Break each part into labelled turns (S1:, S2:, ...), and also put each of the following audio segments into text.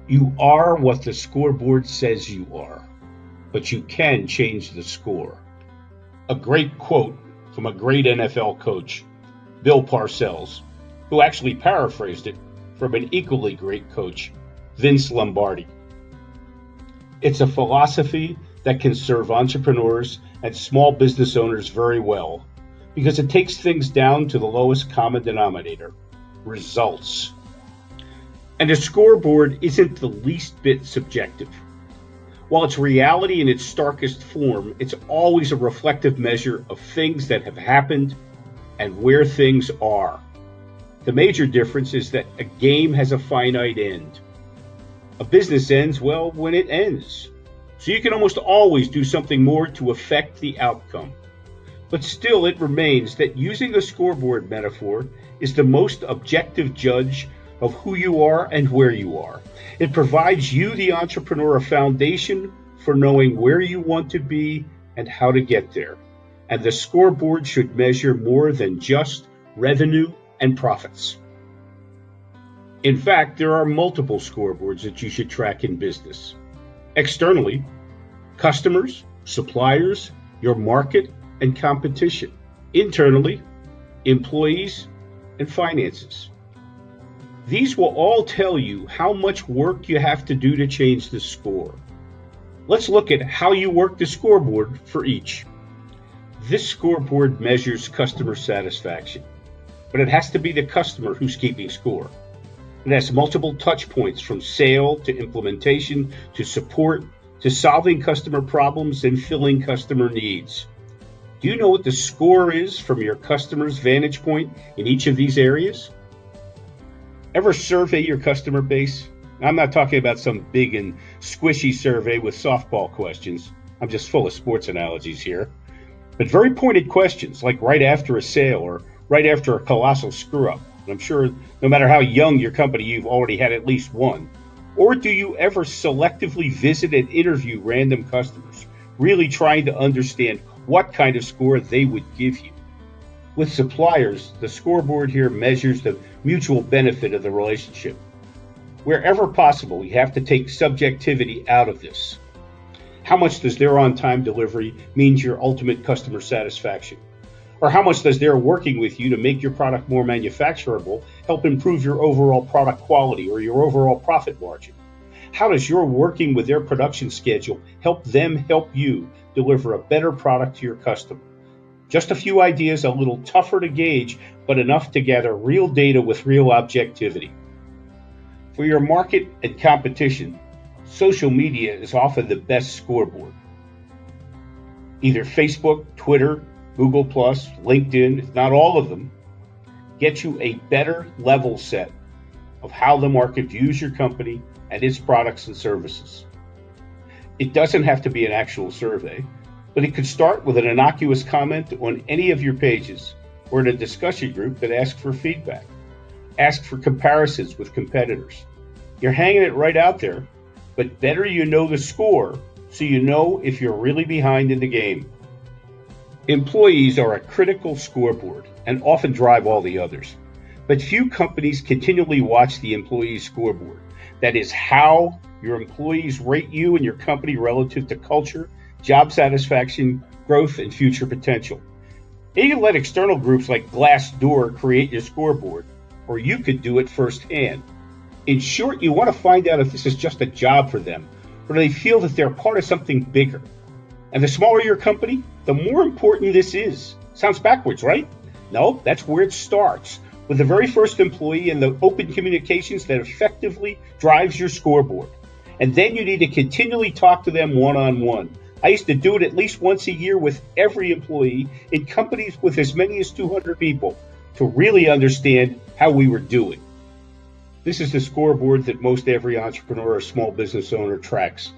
S1: You are what the scoreboard says you are, but you can change the score. A great quote from a great NFL coach, Bill Parcells, who actually paraphrased it from an equally great coach, Vince Lombardi. It's a philosophy that can serve entrepreneurs and small business owners very well because it takes things down to the lowest common denominator, results. And a scoreboard isn't the least bit subjective. While it's reality in its starkest form, it's always a reflective measure of things that have happened and where things are. The major difference is that a game has a finite end. A business ends, well, when it ends. So you can almost always do something more to affect the outcome. But still, it remains that using a scoreboard metaphor is the most objective judge of who you are and where you are. It provides you, the entrepreneur, a foundation for knowing where you want to be and how to get there. And the scoreboard should measure more than just revenue and profits. In fact, there are multiple scoreboards that you should track in business. Externally, customers, suppliers, your market, and competition. Internally, employees and finances. These will all tell you how much work you have to do to change the score. Let's look at how you work the scoreboard for each. This scoreboard measures customer satisfaction, but it has to be the customer who's keeping score. It has multiple touch points from sale to implementation to support to solving customer problems and filling customer needs. Do you know what the score is from your customer's vantage point in each of these areas? Ever survey your customer base? I'm not talking about some big and squishy survey with softball questions. I'm just full of sports analogies here. But very pointed questions, like right after a sale or right after a colossal screw-up. I'm sure no matter how young your company, you've already had at least one. Or do you ever selectively visit and interview random customers, really trying to understand what kind of score they would give you? With suppliers, the scoreboard here measures the mutual benefit of the relationship. Wherever possible, you have to take subjectivity out of this. How much does their on-time delivery mean to your ultimate customer satisfaction? Or how much does their working with you to make your product more manufacturable help improve your overall product quality or your overall profit margin? How does your working with their production schedule help them help you deliver a better product to your customer? Just a few ideas, a little tougher to gauge, but enough to gather real data with real objectivity. For your market and competition, social media is often the best scoreboard. Either Facebook, Twitter, Google+, LinkedIn, if not all of them, get you a better level set of how the market views your company and its products and services. It doesn't have to be an actual survey, but it could start with an innocuous comment on any of your pages or in a discussion group that asks for feedback. Ask for comparisons with competitors. You're hanging it right out there, but better you know the score so you know if you're really behind in the game. Employees are a critical scoreboard and often drive all the others. But few companies continually watch the employee scoreboard. That is how your employees rate you and your company relative to culture, job satisfaction, growth, and future potential. And you can let external groups like Glassdoor create your scoreboard, or you could do it firsthand. In short, you want to find out if this is just a job for them, or they feel that they're part of something bigger. And the smaller your company, the more important this is. Sounds backwards, right? No, that's where it starts, with the very first employee and the open communications that effectively drives your scoreboard. And then you need to continually talk to them one-on-one. I used to do it at least once a year with every employee in companies with as many as 200 people to really understand how we were doing. This is the scoreboard that most every entrepreneur or small business owner tracks.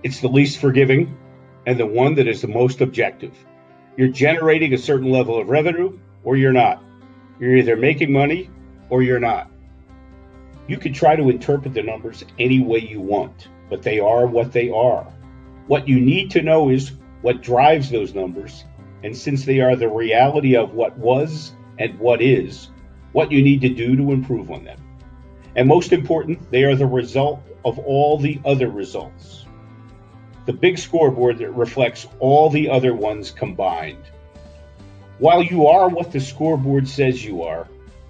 S1: It's the least forgiving and the one that is the most objective. You're generating a certain level of revenue or you're not. You're either making money or you're not. You can try to interpret the numbers any way you want, but they are what they are. What you need to know is what drives those numbers, and since they are the reality of what was and what is, what you need to do to improve on them. And most important, they are the result of all the other results. The big scoreboard that reflects all the other ones combined. While you are what the scoreboard says you are,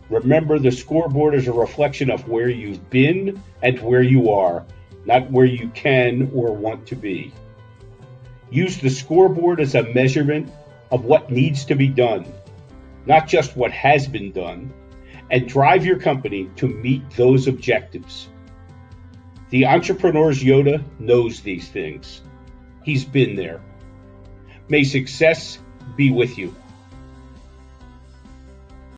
S1: remember the scoreboard is a reflection of where you've been and where you are, not where you can or want to be. Use the scoreboard as a measurement of what needs to be done, not just what has been done, and drive your company to meet those objectives. The entrepreneur's Yoda knows these things. He's been there. May success be with you.